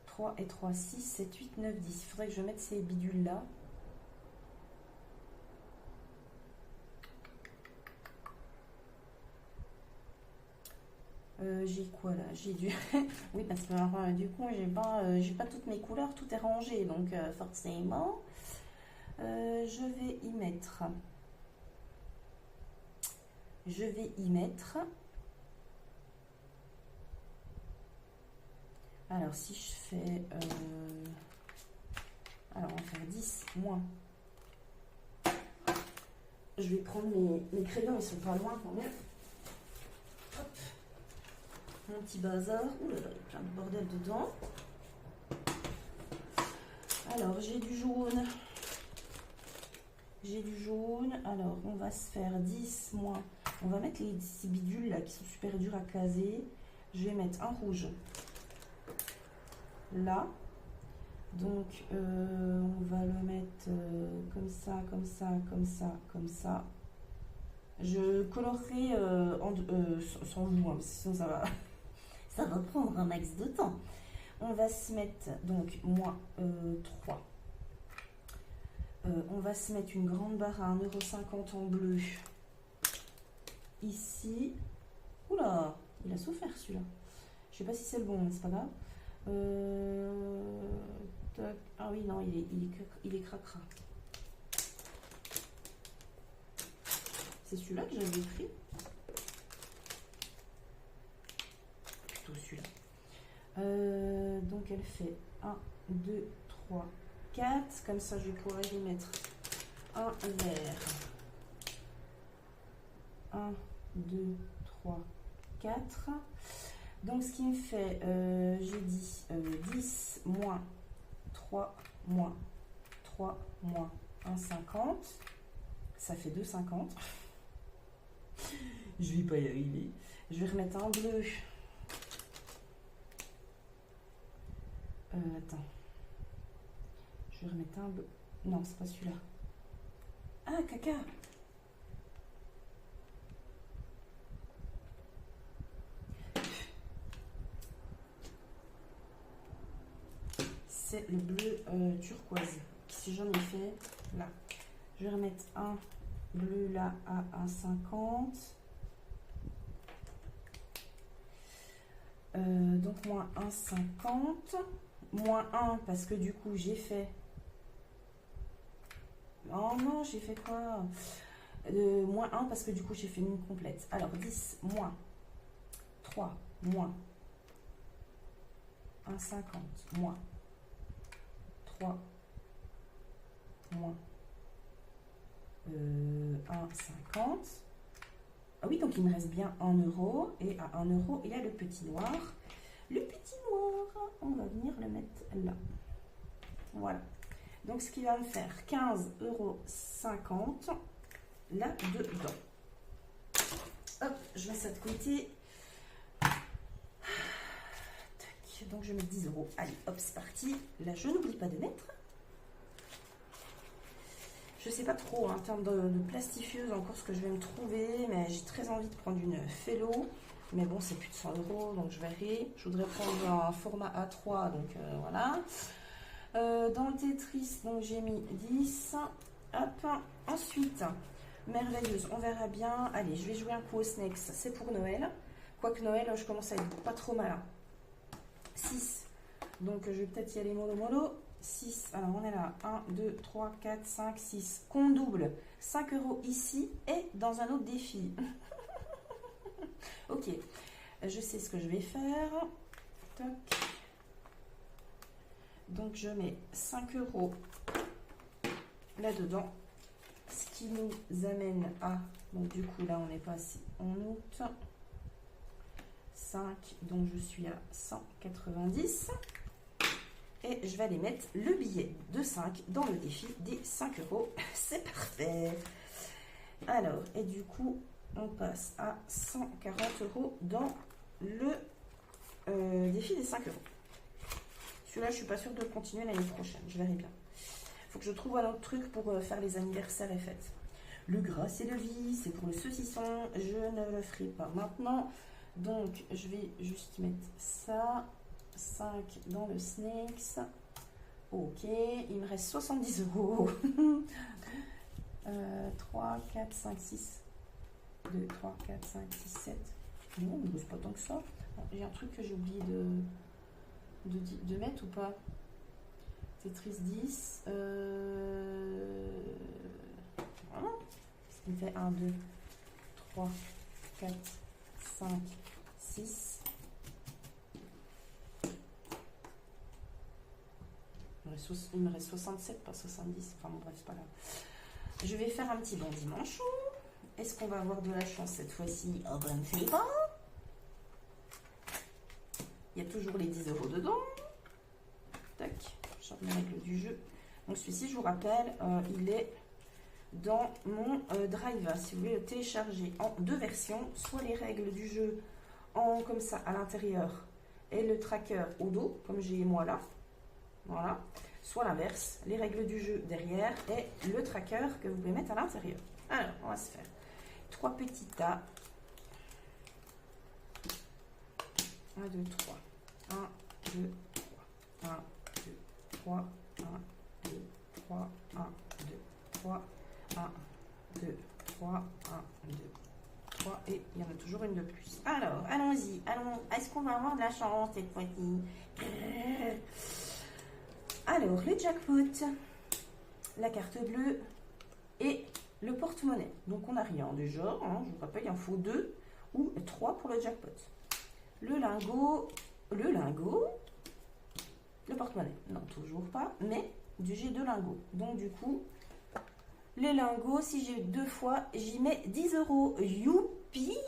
3 et 3, 6, 7, 8, 9, 10. Il faudrait que je mette ces bidules là. J'ai quoi là? J'ai du... Oui, parce que du coup, j'ai pas toutes mes couleurs, tout est rangé. Donc, forcément, je vais y mettre... Je vais y mettre... Alors, si je fais... Alors, on va faire 10 moins. Je vais prendre mes crayons, ils sont pas loin quand même. Hop. Mon petit bazar. Ouh là là, il y a plein de bordel dedans. Alors, j'ai du jaune. J'ai du jaune. Alors, on va se faire 10 moins. On va mettre ces bidules là qui sont super durs à caser. Je vais mettre un rouge. Là. Donc, on va le mettre comme ça, comme ça, comme ça, comme ça. Je colorerai sans joue, hein, sinon ça va prendre un max de temps. On va se mettre, donc, moins 3. On va se mettre une grande barre à 1,50 € en bleu. Ici. Oula, il a souffert celui-là. Je sais pas si c'est le bon, mais c'est pas grave. Ah oui, non, il est cracra. C'est celui-là que j'avais pris. Plutôt celui-là. Donc elle fait 1, 2, 3, 4. Comme ça, je vais pouvoir y mettre un vert. 1, 2, 3, 4. Donc, ce qui me fait, j'ai dit 10 moins 3 moins 3 moins 1,50. Ça fait 2,50. Je vais pas y arriver. Je vais remettre un bleu. Attends. Je vais remettre un bleu. Non, c'est pas celui-là. Ah, caca! C'est le bleu turquoise. Si j'en ai fait là. Je vais remettre un bleu là à 1,50. Donc moins 1,50. Moins 1 parce que du coup j'ai fait... Oh non, j'ai fait quoi? Moins 1 parce que du coup j'ai fait une ligne complète. Alors 10 moins 3 moins 1,50 moins 3 moins 1,50. Ah oui, donc il me reste bien 1 €. Et à 1 €, il y a le petit noir. Le petit noir, on va venir le mettre là. Voilà. Donc ce qui va me faire 15,50 € là-dedans. Hop, je mets ça de côté. Donc je mets 10 €. Allez, hop, c'est parti. Là, je n'oublie pas de mettre. Je sais pas trop en termes de plastifieuse encore ce que je vais me trouver, mais j'ai très envie de prendre une Fellow. Mais bon, c'est plus de 100 €, donc je verrai. Je voudrais prendre un format A3, donc voilà. Dans le Tetris, donc j'ai mis 10. Hop, ensuite, merveilleuse, on verra bien. Allez, je vais jouer un coup au Snakes, c'est pour Noël. Quoique Noël, je commence à être pas trop malin. 6. Donc je vais peut-être y aller mollo. 6. Alors on est là. 1, 2, 3, 4, 5, 6. Compte double. 5 € ici et dans un autre défi. Ok. Je sais ce que je vais faire. Toc. Donc je mets 5 € là-dedans. Ce qui nous amène à... Donc du coup là on est passé en août. 5, donc je suis à 190 et je vais aller mettre le billet de 5 dans le défi des 5 €. C'est parfait. Alors, et du coup, on passe à 140 € dans le défi des 5 €. Celui-là, je suis pas sûre de continuer l'année prochaine. Je verrai bien. Il faut que je trouve un autre truc pour faire les anniversaires et fêtes. Le gras, c'est le vie, c'est pour le saucisson. Je ne le ferai pas maintenant. Donc, je vais juste mettre ça. 5 dans le Snakes. Ok, il me reste 70 €. 3, 4, 5, 6. 2, 3, 4, 5, 6, 7. Non, mais c'est pas tant que ça. J'ai un truc que j'ai oublié de mettre ou pas? Tetris 10. Voilà. Ce qui me fait 1, 2, 3, 4, 5, 6. Il me reste 67, pas 70. Enfin bon, bref, c'est pas grave. Je vais faire un petit bandit manchot. Est-ce qu'on va avoir de la chance cette fois-ci? Oh ben, ne sais pas. Il y a toujours les 10 € dedans. Tac, je remets les règles du jeu. Donc celui-ci, je vous rappelle, il est dans mon drive. Si vous voulez le télécharger en 2 versions, soit les règles du jeu en comme ça à l'intérieur et le tracker au dos, comme j'ai moi là. Voilà. Soit l'inverse, les règles du jeu derrière et le tracker que vous pouvez mettre à l'intérieur. Alors, on va se faire 3 petits tas. 1, 2, 3. 1, 2, 3. 1, 2, 3. 1, 2, 3. 1, 2, 3. 1, 2, 3. 1, 2, 3. Et il y en a toujours une de plus. Alors, allons-y. Allons. Est-ce qu'on va avoir de la chance cette fois-ci? Alors, les jackpots, la carte bleue et le porte-monnaie. Donc, on n'a rien déjà. Hein, je vous rappelle, il en faut 2 ou 3 pour le jackpot. Le lingot, le porte-monnaie. Non, toujours pas, mais j'ai 2 lingots. Donc, du coup, les lingots, si j'ai 2 fois, j'y mets 10 €. Youpi!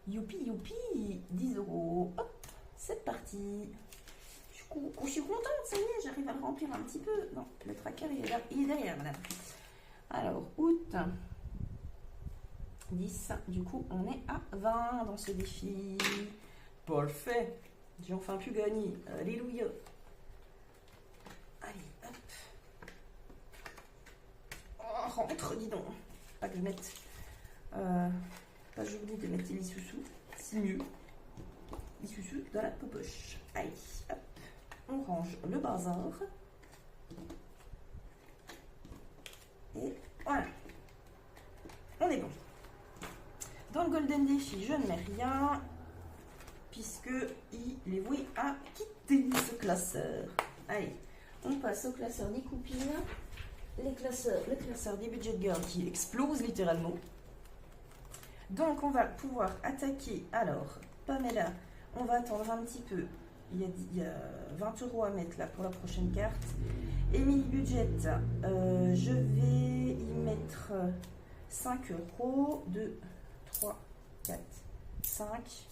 Youpi, youpi! 10 €. Hop, c'est parti. Je suis contente, ça y est, j'arrive à le remplir un petit peu. Non, le tracker, il est, là, il est derrière, madame. Alors, août 10. Du coup, on est à 20 dans ce défi. Parfait. J'ai enfin pu gagner. Alléluia. Allez, hop. Oh, rentre, dis donc. Pas que je mette... pas j'oublie de mettre les sous-sous. C'est mieux. Les sous-sous dans la poche. Allez, hop. On range le bazar. Et voilà. On est bon. Dans le Golden Défi, je ne mets rien. Puisque il est voué à quitter ce classeur. Allez, on passe au classeur des copines. Le classeur des budget girls qui explose littéralement. Donc, on va pouvoir attaquer. Alors, Pamela, on va attendre un petit peu. Il y a 20 € à mettre là pour la prochaine carte. Emily Budget, je vais y mettre 5 €. 2, 3, 4, 5.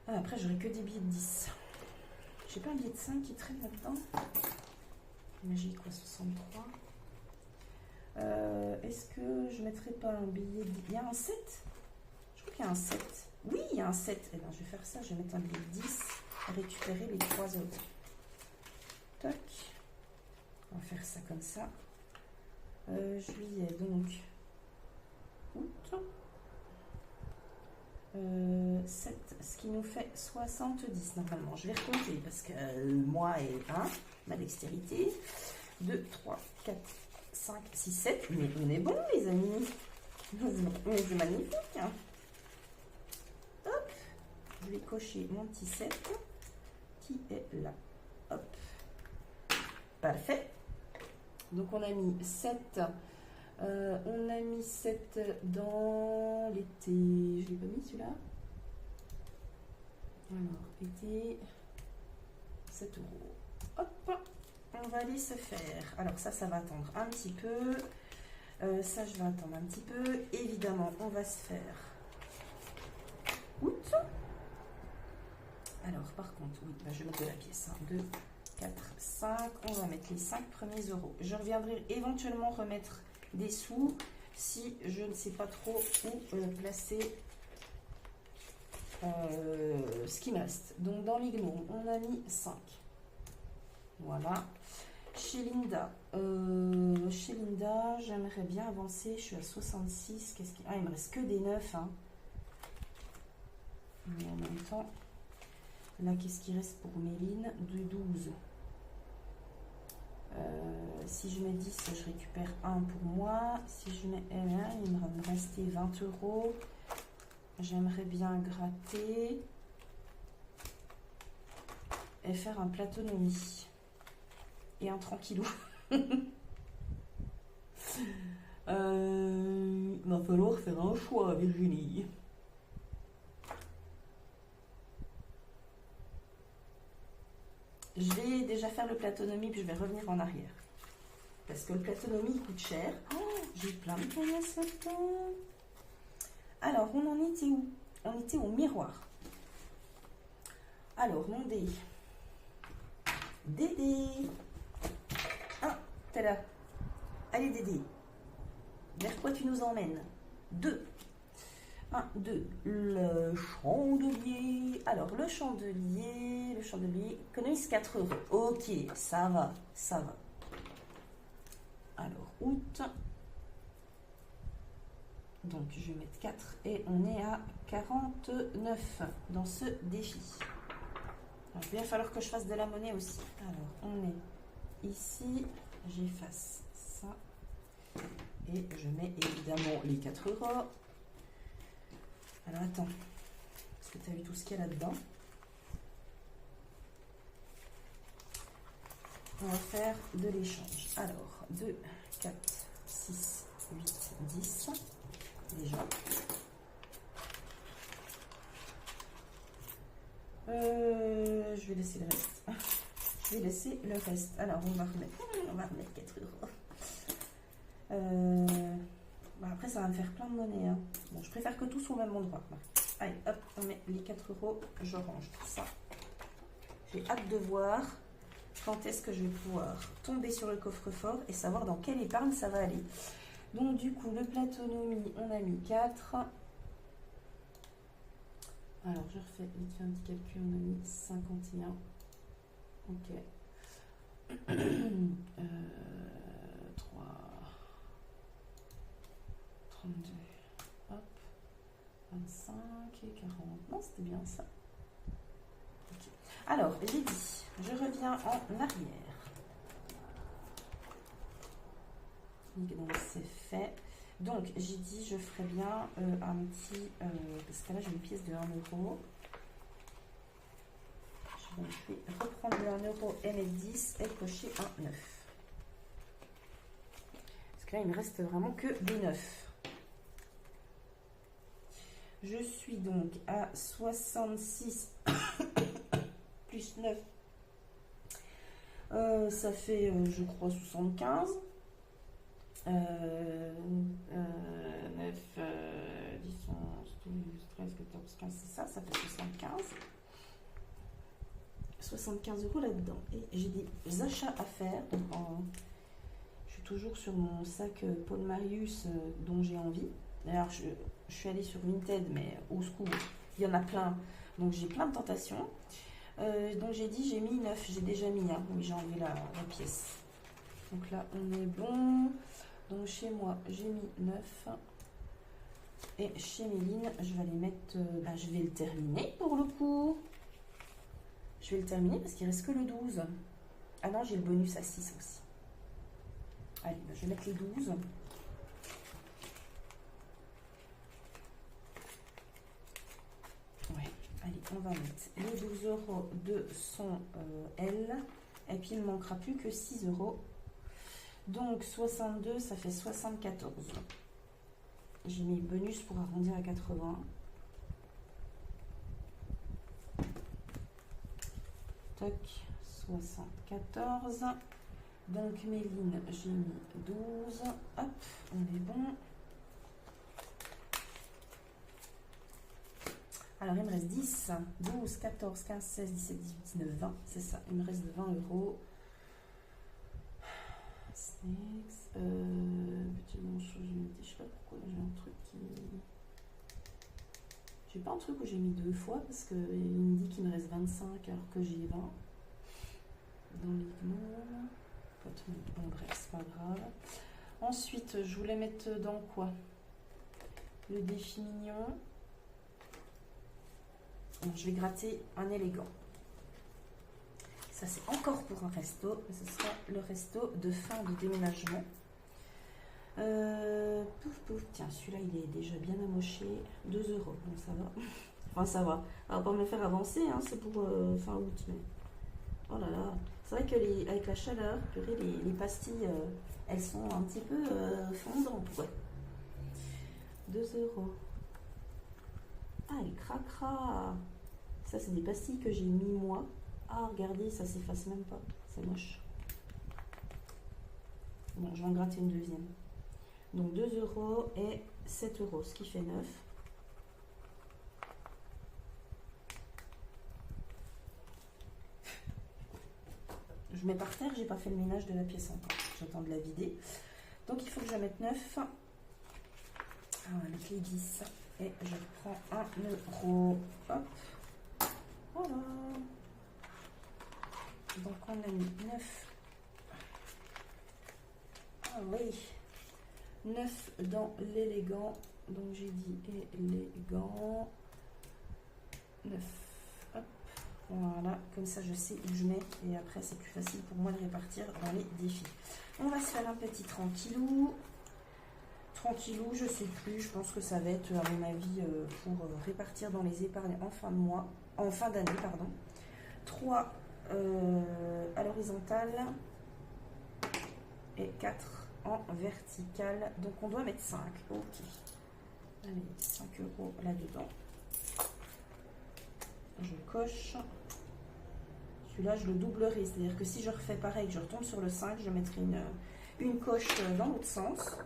Ah, après, j'aurai que des billets de 10. J'ai pas un billet de 5 qui traîne là-dedans. Magique, quoi, 63. Est-ce que je mettrai pas un billet de... Il y a un 7? Je crois qu'il y a un 7. Oui, il y a un 7. Eh bien, je vais faire ça. Je vais mettre un billet de 10 et récupérer les 3 autres. Toc. On va faire ça comme ça. Juillet, donc. Août. 7, ce qui nous fait 70 normalement. Je vais recompter parce que moi et 1, ma dextérité. 2, 3, 4, 5, 6, 7. Mais on est bon, les amis. On est magnifique. Hop. Je vais cocher mon petit 7 qui est là. Hop. Parfait. Donc on a mis 7. On a mis 7 dans l'été. Je ne l'ai pas mis celui-là. Alors, été, 7 €. Hop, on va aller se faire. Alors ça va attendre un petit peu. Ça, je vais attendre un petit peu. Évidemment, on va se faire août. Alors, par contre, oui, bah, je vais mettre de la pièce. 1, 2, 4, 5. On va mettre les 5 premiers euros. Je reviendrai éventuellement remettre des sous si je ne sais pas trop où placer ce qui me reste. Donc dans l'igno, on a mis 5. Voilà. Chez Linda, j'aimerais bien avancer. Je suis à 66. Qu'est-ce qui... Ah, il me reste que des 9. Hein. Mais en même temps, là, qu'est-ce qui reste pour Méline? De 12. Si je mets 10, je récupère 1 pour moi. Si je mets L1, il me rester 20 €. j'aimerais bien gratter et faire un plateau-nuit et un tranquillou. Il va falloir faire un choix, Virginie. Je vais déjà faire le plateau-nuit, puis je vais revenir en arrière. Parce que le plateau-nuit coûte cher. Oh, j'ai plein de caillasses là-dedans. Alors, on en était où? On était au miroir. Alors, mon dé. Dédé. Ah, t'es là. Allez, Dédé. Vers quoi tu nous emmènes? 2. 1, 2. Le chandelier. Alors, le chandelier économise 4 €. Ok, ça va, ça va. Alors, août. Donc, je vais mettre 4 et on est à 49 dans ce défi. Alors, il va falloir que je fasse de la monnaie aussi. Alors, on est ici. J'efface ça. Et je mets évidemment les 4 €. Alors, attends. Est-ce que tu as vu tout ce qu'il y a là-dedans? On va faire de l'échange. Alors, 2, 4, 6, 8, 10. Déjà. Je vais laisser le reste. Je vais laisser le reste. Alors, on va remettre 4 €. Bah après, ça va me faire plein de monnaie. Hein. Bon, je préfère que tout soit au même endroit. Allez, hop, on met les 4 €. Je range tout ça. J'ai hâte de voir quand est-ce que je vais pouvoir tomber sur le coffre-fort et savoir dans quelle épargne ça va aller. Donc, du coup, le plateau-nuit, on a mis 4. Alors, je refais vite fait un petit calcul. On a mis 51. Ok. 3. 32. Hop. 25 et 40. Non, c'était bien ça. Ok. Alors, j'ai dit, je reviens en arrière. Donc, c'est fait. Donc, j'ai dit, je ferais bien un petit... parce que là, j'ai une pièce de 1 €. Donc, je vais reprendre le 1 € et mettre 10 et cocher un 9. Parce que là, il ne me reste vraiment que des 9. Je suis donc à 66 plus 9. Ça fait, je crois, 75. 9, 10, 11, 12, 13, 14, 15, c'est ça, ça fait 75. 75 € là-dedans. Et j'ai des achats à faire. Donc je suis toujours sur mon sac Paul Marius dont j'ai envie. D'ailleurs, je suis allée sur Vinted, mais au secours, il y en a plein. Donc j'ai plein de tentations. Donc j'ai dit, j'ai mis 9. J'ai déjà mis, hein. Oui, j'ai enlevé la pièce. Donc là, on est bon. Donc chez moi, j'ai mis 9. Et chez Méline, je vais aller mettre... je vais le terminer pour le coup. Je vais le terminer parce qu'il reste que le 12. Ah non, j'ai le bonus à 6 aussi. Allez, je vais mettre les 12. Ouais, allez, on va mettre les 12 € de son L. Et puis, il ne manquera plus que 6 €. Donc, 62, ça fait 74. J'ai mis bonus pour arrondir à 80. Toc, 74. Donc, Méline, j'ai mis 12. Hop, on est bon. Alors, il me reste 10, 12, 14, 15, 16, 17, 18, 19, 20. C'est ça, il me reste 20 €. Snakes. Petit monstre, je sais pas pourquoi j'ai un truc qui... J'ai pas un truc où j'ai mis 2 fois parce qu'il me dit qu'il me reste 25 alors que j'ai 20. Dans l'ignon. Bon, bref, c'est pas grave. Ensuite, je voulais mettre dans quoi? Le défi mignon. Bon, je vais gratter un élégant. Ça, c'est encore pour un resto. Ce sera le resto de fin de déménagement. Pouf, pouf. Tiens, celui-là, il est déjà bien amoché. 2 €. Bon, ça va. Enfin, ça va. On va pas me le faire avancer, hein, c'est pour fin août. Mais... Oh là là. C'est vrai que avec la chaleur, purée, les pastilles, elles sont un petit peu fondantes. Ouais. 2 €. Ah, elle craquera. Ça, c'est des pastilles que j'ai mis moi. Ah, regardez, ça s'efface même pas. C'est moche. Bon, je vais en gratter une deuxième. Donc 2 € et 7 €, ce qui fait 9. Je mets par terre, j'ai pas fait le ménage de la pièce encore. J'attends de la vider. Donc il faut que je mette 9. Avec les 10. Et je prends 1 €. Hop. Voilà. Donc on a mis 9. Ah oui. 9 dans l'élégant. Donc j'ai dit élégant. 9. Hop. Voilà. Comme ça je sais où je mets. Et après c'est plus facile pour moi de répartir dans les défis. On va se faire un petit tranquillou. Tranquillou, je sais plus. Je pense que ça va être à mon avis pour répartir dans les épargnes en fin de mois. En fin d'année, pardon. 3 à l'horizontale. Et 4 en vertical. Donc on doit mettre 5. Ok. Allez, 5 € là-dedans. Je coche. Celui-là, je le doublerai. C'est-à-dire que si je refais pareil, que je retombe sur le 5, je mettrai une coche dans l'autre sens.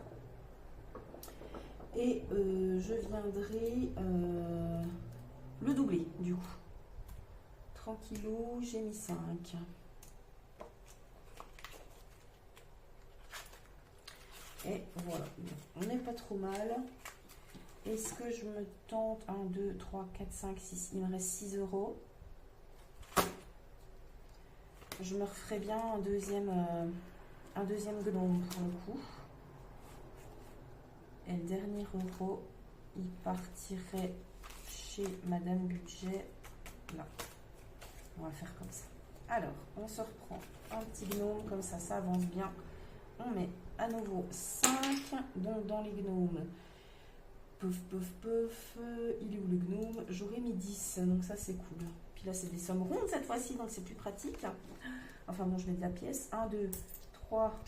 Et je viendrai le doubler du coup. Tranquillou, j'ai mis 5. Et voilà, on n'est pas trop mal. Est-ce que je me tente 1, 2, 3, 4, 5, 6, il me reste 6 €. Je me referai bien un deuxième gnome pour le coup. Et le dernier euro, il partirait chez Madame Budget. Là. On va faire comme ça. Alors, on se reprend un petit gnome, comme ça, ça avance bien. On met à nouveau 5. Donc, dans les gnomes, pouf, pouf, pouf. Il est où le gnome? J'aurais mis 10, donc ça, c'est cool. Puis là, c'est des sommes rondes cette fois-ci, donc c'est plus pratique. Enfin, bon, je mets de la pièce. 1, 2, 3,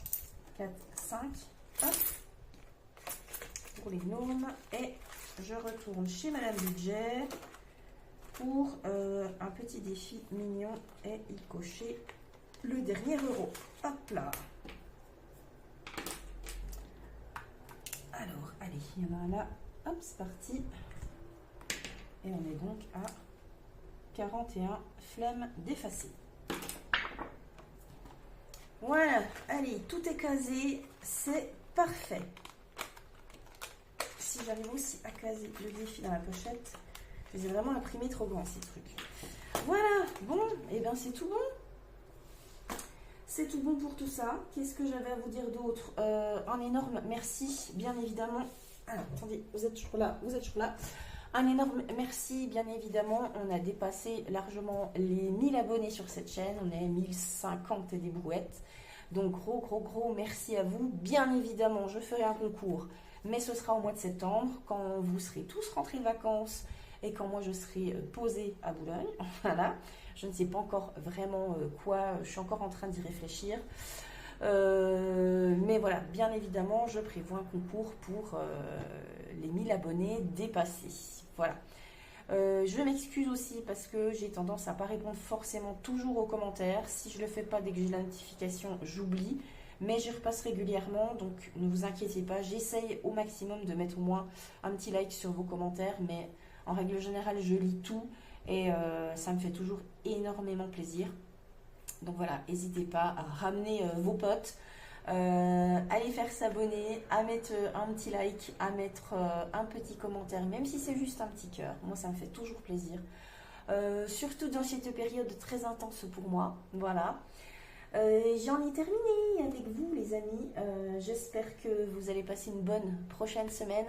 4, 5. Hop. Pour les gnomes. Et je retourne chez Madame Budget pour un petit défi mignon et y cocher le dernier euro. Hop là. Alors, allez, il y en a un là. Hop, c'est parti. Et on est donc à 41 flemmes d'effacer. Voilà, allez, tout est casé, c'est parfait. Si j'arrive aussi à caser le défi dans la pochette, je les ai vraiment imprimés trop grands ces trucs. Voilà, bon, et bien c'est tout bon. C'est tout bon pour tout ça. Qu'est-ce que j'avais à vous dire d'autre? Un énorme merci, bien évidemment. Alors, attendez, vous êtes toujours là, vous êtes toujours là. Un énorme merci, bien évidemment. On a dépassé largement les 1000 abonnés sur cette chaîne. On est à 1050 et des brouettes. Donc, gros merci à vous. Bien évidemment, je ferai un concours, mais ce sera au mois de septembre, quand vous serez tous rentrés de vacances et quand moi je serai posée à Boulogne. Voilà, je ne sais pas encore vraiment quoi, je suis encore en train d'y réfléchir. Mais voilà, bien évidemment, je prévois un concours pour les 1000 abonnés dépassés. Voilà. Je m'excuse aussi parce que j'ai tendance à ne pas répondre forcément toujours aux commentaires. Si je ne le fais pas dès que j'ai la notification, j'oublie. Mais j'y repasse régulièrement, donc ne vous inquiétez pas. J'essaye au maximum de mettre au moins un petit like sur vos commentaires. Mais en règle générale, je lis tout et ça me fait toujours énormément plaisir. Donc voilà, n'hésitez pas à ramener vos potes, à les faire s'abonner, à mettre un petit like, à mettre un petit commentaire, même si c'est juste un petit cœur. Moi, ça me fait toujours plaisir. Surtout dans cette période très intense pour moi. Voilà. J'en ai terminé avec vous, les amis. J'espère que vous allez passer une bonne prochaine semaine.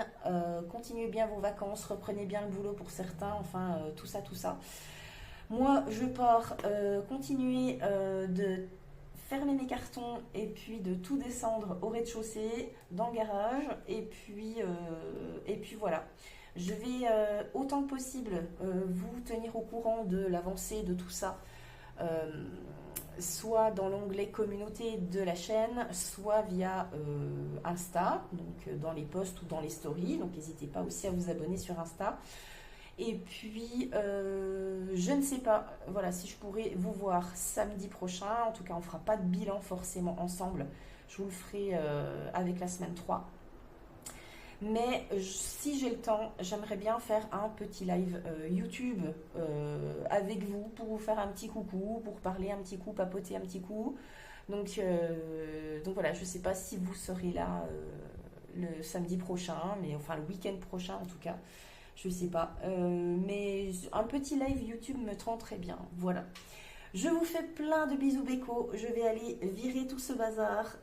Continuez bien vos vacances, reprenez bien le boulot pour certains, enfin, tout ça. Moi, je pars continuer de fermer mes cartons et puis de tout descendre au rez-de-chaussée, dans le garage. Et puis voilà. Je vais autant que possible vous tenir au courant de l'avancée de tout ça. Soit dans l'onglet communauté de la chaîne, soit via Insta, donc dans les posts ou dans les stories. Donc n'hésitez pas aussi à vous abonner sur Insta. Et puis, je ne sais pas, voilà, si je pourrais vous voir samedi prochain. En tout cas, on ne fera pas de bilan forcément ensemble. Je vous le ferai avec la semaine 3. Mais si j'ai le temps, j'aimerais bien faire un petit live YouTube avec vous pour vous faire un petit coucou, pour parler un petit coup, papoter un petit coup. Donc voilà, je ne sais pas si vous serez là le samedi prochain, mais enfin le week-end prochain en tout cas. Je ne sais pas. Mais un petit live YouTube me tend très bien. Voilà. Je vous fais plein de bisous béco. Je vais aller virer tout ce bazar,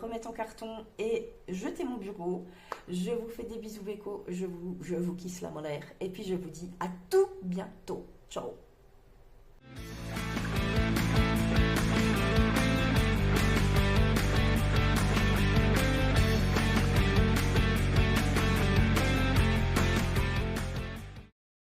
remettre en carton et jeter mon bureau. Je vous fais des bisous béco. Je vous kisse la molaire. Et puis je vous dis à tout bientôt. Ciao.